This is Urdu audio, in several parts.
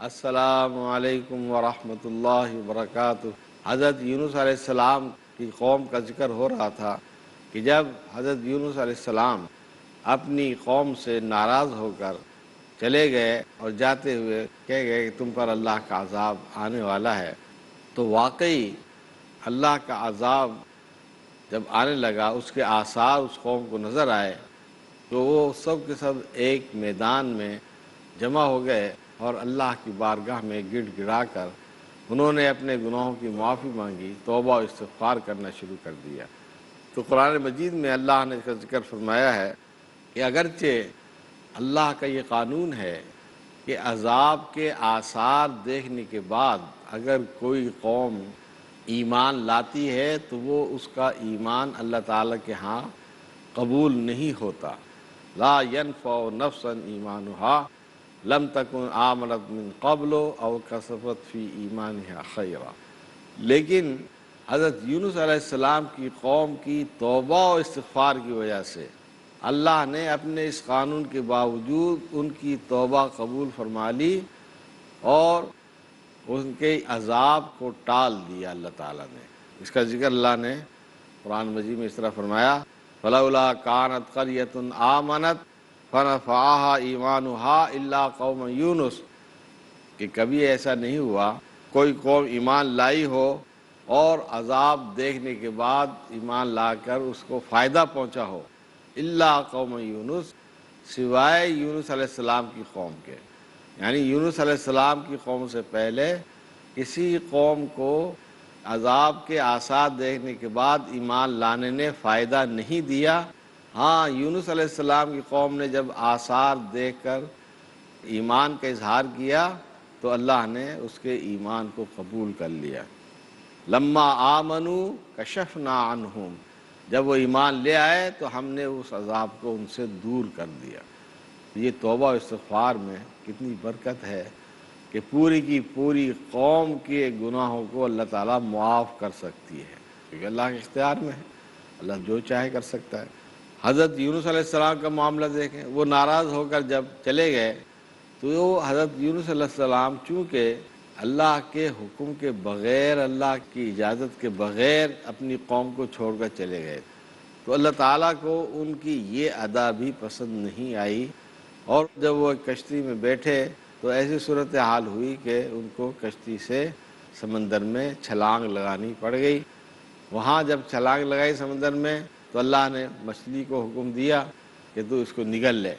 السلام علیکم ورحمۃ اللہ وبرکاتہ۔ حضرت یونس علیہ السلام کی قوم کا ذکر ہو رہا تھا کہ جب حضرت یونس علیہ السلام اپنی قوم سے ناراض ہو کر چلے گئے اور جاتے ہوئے کہہ گئے کہ تم پر اللہ کا عذاب آنے والا ہے، تو واقعی اللہ کا عذاب جب آنے لگا، اس کے آثار اس قوم کو نظر آئے، تو وہ سب کے سب ایک میدان میں جمع ہو گئے اور اللہ کی بارگاہ میں گڑ گڑا کر انہوں نے اپنے گناہوں کی معافی مانگی، توبہ و استغفار کرنا شروع کر دیا۔ تو قرآن مجید میں اللہ نے اس کا ذکر فرمایا ہے کہ اگرچہ اللہ کا یہ قانون ہے کہ عذاب کے آثار دیکھنے کے بعد اگر کوئی قوم ایمان لاتی ہے تو وہ اس کا ایمان اللہ تعالیٰ کے ہاں قبول نہیں ہوتا۔ لا ينفع نفسا ایمانها لم تکن آمنت من قبل او کسبت فی ایمانها خیرا، لیکن حضرت یونس علیہ السلام کی قوم کی توبہ و استغفار کی وجہ سے اللہ نے اپنے اس قانون کے باوجود ان کی توبہ قبول فرما لی اور ان کے عذاب کو ٹال دیا اللہ تعالیٰ نے۔ اس کا ذکر اللہ نے قرآن مجید میں اس طرح فرمایا، فلولا کانت قریۃ آمنت فنفعها ایمانها الا قوم یونس، کہ کبھی ایسا نہیں ہوا کوئی قوم ایمان لائی ہو اور عذاب دیکھنے کے بعد ایمان لا کر اس کو فائدہ پہنچا ہو، الا قوم یونس، سوائے یونس علیہ السلام کی قوم کے۔ یعنی یونس علیہ السلام کی قوم سے پہلے کسی قوم کو عذاب کے آثار دیکھنے کے بعد ایمان لانے نے فائدہ نہیں دیا۔ ہاں، یونس علیہ السلام کی قوم نے جب آثار دیکھ کر ایمان کا اظہار کیا تو اللہ نے اس کے ایمان کو قبول کر لیا۔ لما آمنوا کشفنا عنہم، جب وہ ایمان لے آئے تو ہم نے اس عذاب کو ان سے دور کر دیا۔ یہ توبہ و استغفار میں کتنی برکت ہے کہ پوری کی پوری قوم کے گناہوں کو اللہ تعالیٰ معاف کر سکتی ہے، کیونکہ اللہ کے اختیار میں ہے، اللہ جو چاہے کر سکتا ہے۔ حضرت یونس علیہ السلام کا معاملہ دیکھیں، وہ ناراض ہو کر جب چلے گئے تو حضرت یونس علیہ السلام چونکہ اللہ کے حکم کے بغیر، اللہ کی اجازت کے بغیر اپنی قوم کو چھوڑ کر چلے گئے، تو اللہ تعالیٰ کو ان کی یہ ادا بھی پسند نہیں آئی، اور جب وہ کشتی میں بیٹھے تو ایسی صورتحال ہوئی کہ ان کو کشتی سے سمندر میں چھلانگ لگانی پڑ گئی۔ وہاں جب چھلانگ لگائی سمندر میں تو اللہ نے مچھلی کو حکم دیا کہ تو اس کو نگل لے،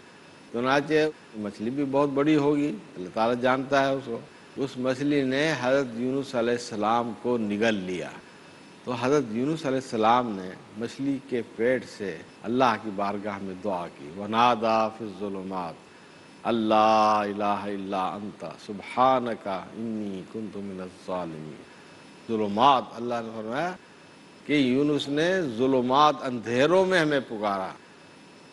تو چنانچہ مچھلی بھی بہت بڑی ہوگی، اللہ تعالیٰ جانتا ہے اس کو، اس مچھلی نے حضرت یونس علیہ السلام کو نگل لیا۔ تو حضرت یونس علیہ السلام نے مچھلی کے پیٹ سے اللہ کی بارگاہ میں دعا کی، وَنَادَىٰ فِي الظُّلُمَاتِ اللہ الہ الا انت سبحانک انی کنت من الظالمین۔ ظلمات، اللہ نے فرمایا کہ یونس نے ظلمات، اندھیروں میں ہمیں پکارا،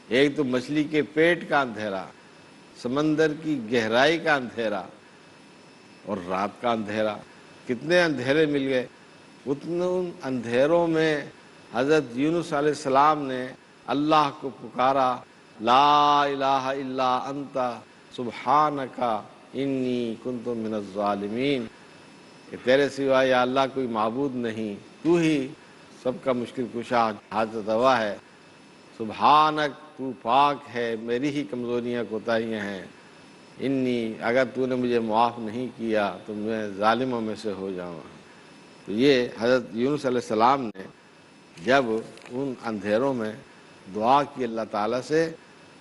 ایک تو مچھلی کے پیٹ کا اندھیرا، سمندر کی گہرائی کا اندھیرا اور رات کا اندھیرا، کتنے اندھیرے مل گئے۔ ان اندھیروں میں حضرت یونس علیہ السلام نے اللہ کو پکارا، لا الہ الا انت سبحانک انی کنت من الظالمین، کہ تیرے سوا یا اللہ کوئی معبود نہیں، تو ہی سب کا مشکل کشا، حاجت روا ہے، سبحانک، تو پاک ہے، میری ہی کمزوریاں کوتاہیاں ہیں، انی، اگر تو نے مجھے معاف نہیں کیا تو میں ظالموں میں سے ہو جاؤں گا۔ تو یہ حضرت یونس علیہ السلام نے جب ان اندھیروں میں دعا کی اللہ تعالیٰ سے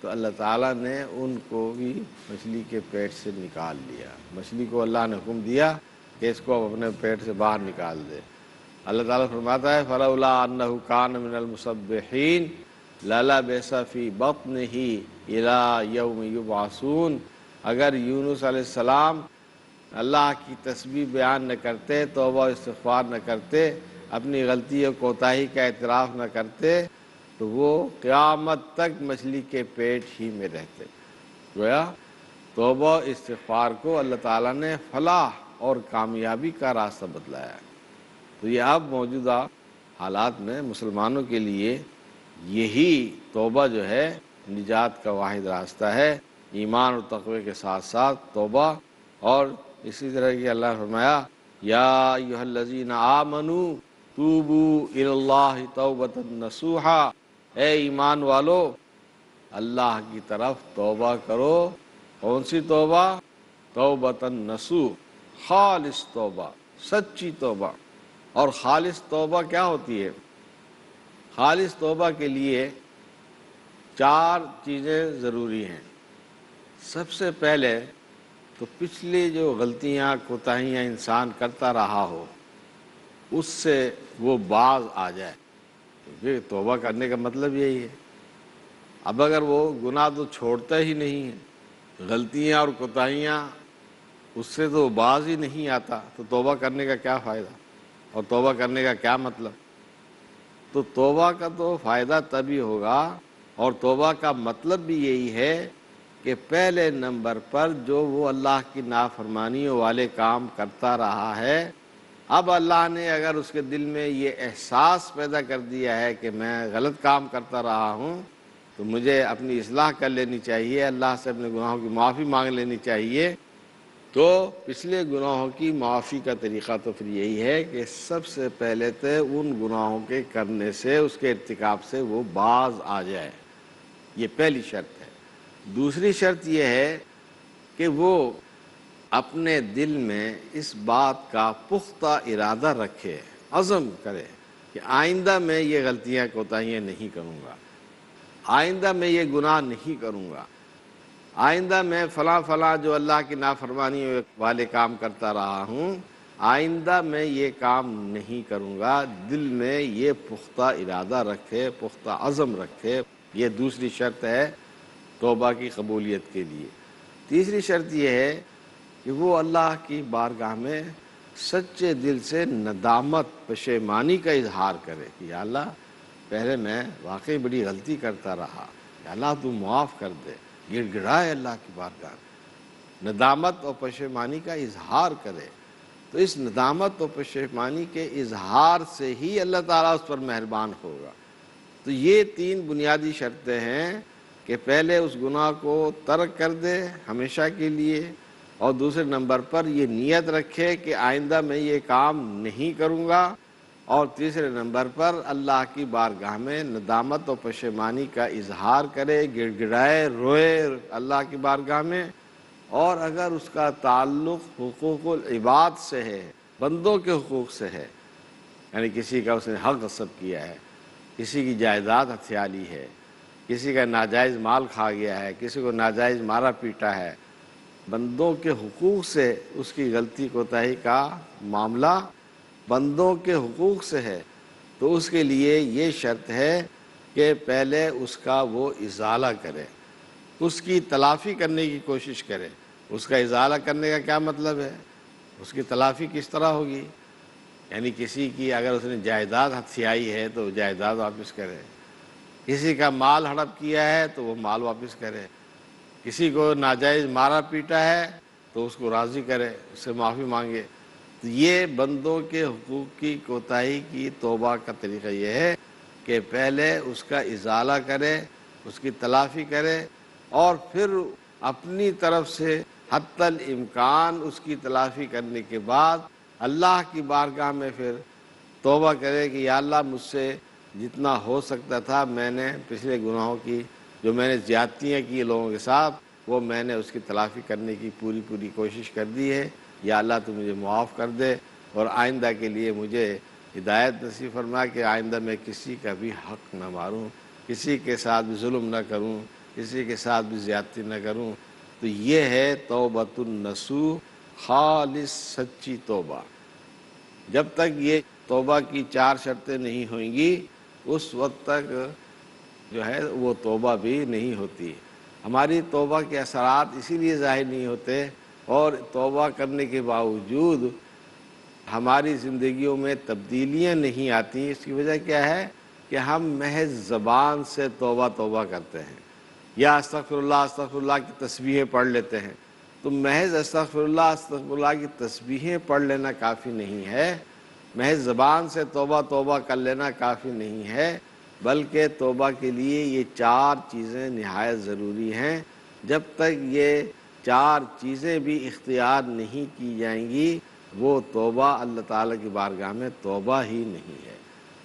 تو اللہ تعالیٰ نے ان کو بھی مچھلی کے پیٹ سے نکال لیا۔ مچھلی کو اللہ نے حکم دیا کہ اس کو اپنے پیٹ سے باہر نکال دے۔ اللہ تعالیٰ فرماتا ہے فلولا انہ کان من المسبحین للبث فی بطنہ الی یوم یبعثون، اگر یونس علیہ السلام اللہ کی تسبیح بیان نہ کرتے، توبہ و استغفار نہ کرتے، اپنی غلطی و کوتاہی کا اعتراف نہ کرتے تو وہ قیامت تک مچھلی کے پیٹ ہی میں رہتے۔ گویا توبہ و استغفار کو اللہ تعالیٰ نے فلاح اور کامیابی کا راستہ بتلایا ہے۔ تو یہ اب موجودہ حالات میں مسلمانوں کے لیے یہی توبہ جو ہے نجات کا واحد راستہ ہے، ایمان اور تقوی کے ساتھ ساتھ توبہ اور اسی طرح کہ اللہ نے فرمایا یا ایھا الذین آمنوا توبوا الی اللہ توبۃ نصوحا، اے ایمان والو اللہ کی طرف توبہ کرو۔ کون سی توبہ؟ توبۃ نصوح، خالص توبہ، سچی توبہ۔ اور خالص توبہ کیا ہوتی ہے؟ خالص توبہ کے لیے 4 چیزیں ضروری ہیں۔ سب سے پہلے تو پچھلی جو غلطیاں کوتاہیاں انسان کرتا رہا ہو اس سے وہ باز آ جائے، کیونکہ توبہ کرنے کا مطلب یہی ہے۔ اب اگر وہ گناہ تو چھوڑتا ہی نہیں ہے، غلطیاں اور کوتاہیاں اس سے تو باز ہی نہیں آتا، تو توبہ کرنے کا کیا فائدہ، اور توبہ کرنے کا کیا مطلب؟ تو توبہ کا تو فائدہ تبھی ہوگا، اور توبہ کا مطلب بھی یہی ہے کہ پہلے نمبر پر جو وہ اللہ کی نافرمانیوں والے کام کرتا رہا ہے، اب اللہ نے اگر اس کے دل میں یہ احساس پیدا کر دیا ہے کہ میں غلط کام کرتا رہا ہوں تو مجھے اپنی اصلاح کر لینی چاہیے، اللہ سے اپنے گناہوں کی معافی مانگ لینی چاہیے، تو پچھلے گناہوں کی معافی کا طریقہ تو پھر یہی ہے کہ سب سے پہلے تو ان گناہوں کے کرنے سے، اس کے ارتکاب سے وہ باز آ جائے، یہ پہلی شرط ہے۔ دوسری شرط یہ ہے کہ وہ اپنے دل میں اس بات کا پختہ ارادہ رکھے، عزم کرے کہ آئندہ میں یہ غلطیاں کوتاہیاں نہیں کروں گا، آئندہ میں یہ گناہ نہیں کروں گا، آئندہ میں فلاں فلاں جو اللہ کی نافرمانی والے کام کرتا رہا ہوں، آئندہ میں یہ کام نہیں کروں گا، دل میں یہ پختہ ارادہ رکھے، پختہ عزم رکھے۔ یہ دوسری شرط ہے توبہ کی قبولیت کے لیے۔ تیسری شرط یہ ہے کہ وہ اللہ کی بارگاہ میں سچے دل سے ندامت، پشیمانی کا اظہار کرے کہ یا اللہ پہلے میں واقعی بڑی غلطی کرتا رہا، یا اللہ تو معاف کر دے، گڑ گڑائے اللہ کی بارگاہ میں، ندامت اور پشیمانی کا اظہار کرے۔ تو اس ندامت اور پشیمانی کے اظہار سے ہی اللہ تعالیٰ اس پر مہربان ہوگا۔ تو یہ 3 بنیادی شرطیں ہیں کہ پہلے اس گناہ کو ترک کر دے ہمیشہ کے لیے، اور دوسرے نمبر پر یہ نیت رکھے کہ آئندہ میں یہ کام نہیں کروں گا، اور تیسرے نمبر پر اللہ کی بارگاہ میں ندامت و پشیمانی کا اظہار کرے، گڑ گڑائے، روئے اللہ کی بارگاہ میں۔ اور اگر اس کا تعلق حقوق العباد سے ہے، بندوں کے حقوق سے ہے، یعنی کسی کا اس نے حق غصب کیا ہے، کسی کی جائیداد ہتھیا لی ہے، کسی کا ناجائز مال کھا گیا ہے، کسی کو ناجائز مارا پیٹا ہے، بندوں کے حقوق سے اس کی غلطی کوتاہی کا معاملہ بندوں کے حقوق سے ہے، تو اس کے لیے یہ شرط ہے کہ پہلے اس کا وہ ازالہ کرے، اس کی تلافی کرنے کی کوشش کرے۔ اس کا ازالہ کرنے کا کیا مطلب ہے؟ اس کی تلافی کس طرح ہوگی؟ یعنی کسی کی اگر اس نے جائیداد ہتھیائی ہے تو جائیداد واپس کرے، کسی کا مال ہڑپ کیا ہے تو وہ مال واپس کرے، کسی کو ناجائز مارا پیٹا ہے تو اس کو راضی کرے، اس سے معافی مانگے۔ تو یہ بندوں کے حقوق کی کوتاہی کی توبہ کا طریقہ یہ ہے کہ پہلے اس کا ازالہ کرے، اس کی تلافی کرے، اور پھر اپنی طرف سے حتی الامکان اس کی تلافی کرنے کے بعد اللہ کی بارگاہ میں پھر توبہ کرے کہ یا اللہ مجھ سے جتنا ہو سکتا تھا میں نے پچھلے گناہوں کی، جو میں نے زیادتیاں کی لوگوں کے ساتھ، وہ میں نے اس کی تلافی کرنے کی پوری کوشش کر دی ہے، یا اللہ تو مجھے معاف کر دے، اور آئندہ کے لیے مجھے ہدایت نصیب فرما کہ آئندہ میں کسی کا بھی حق نہ ماروں، کسی کے ساتھ بھی ظلم نہ کروں، کسی کے ساتھ بھی زیادتی نہ کروں۔ تو یہ ہے توبۃ النصوح، خالص سچی توبہ۔ جب تک یہ توبہ کی 4 شرطیں نہیں ہوئیں گی اس وقت تک جو ہے وہ توبہ بھی نہیں ہوتی۔ ہماری توبہ کے اثرات اسی لیے ظاہر نہیں ہوتے، اور توبہ کرنے کے باوجود ہماری زندگیوں میں تبدیلیاں نہیں آتی۔ اس کی وجہ کیا ہے کہ ہم محض زبان سے توبہ کرتے ہیں، یا استغفر اللہ کی تسبیحیں پڑھ لیتے ہیں۔ تو محض استغفر اللہ کی تسبیحیں پڑھ لینا کافی نہیں ہے، محض زبان سے توبہ کر لینا کافی نہیں ہے، بلکہ توبہ کے لیے یہ 4 چیزیں نہایت ضروری ہیں۔ جب تک یہ 4 چیزیں بھی اختیار نہیں کی جائیں گی، وہ توبہ اللہ تعالیٰ کی بارگاہ میں توبہ ہی نہیں ہے۔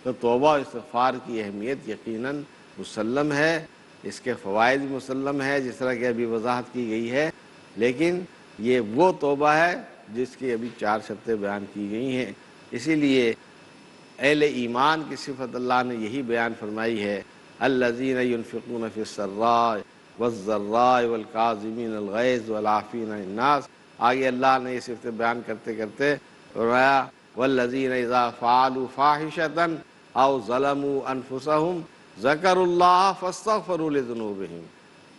تو توبہ و استغفار کی اہمیت یقیناً مسلم ہے، اس کے فوائد مسلم ہے جس طرح کہ ابھی وضاحت کی گئی ہے، لیکن یہ وہ توبہ ہے جس کی ابھی 4 شرطیں بیان کی گئی ہیں۔ اسی لیے اہل ایمان کی صفت اللہ نے یہی بیان فرمائی ہے، الذین ينفقون فی السراء والضراء والکاظمین الغیظ والعافین عن الناس۔ آگے اللہ نے یہ صفتیں بیان کرتے کرتے فرمایا والذین اذا فعلوا فاحشۃ او ظلموا انفسهم ذکروا اللہ فاستغفروا لذنوبہم۔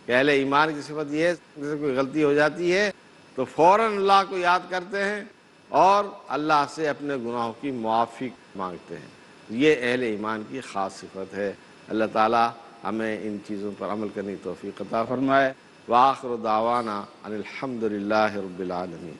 کہ اہل ایمان کی صفت یہ ہے، جیسے کوئی غلطی ہو جاتی ہے تو فوراً اللہ کو یاد کرتے ہیں اور اللہ سے اپنے گناہوں کی معافی مانگتے ہیں۔ یہ اہل ایمان کی خاص صفت ہے۔ اللہ تعالیٰ ہمیں ان چیزوں پر عمل کرنے کی توفیق عطا فرمائے۔ وآخر دعوانا ان الحمد للہ رب العالمین۔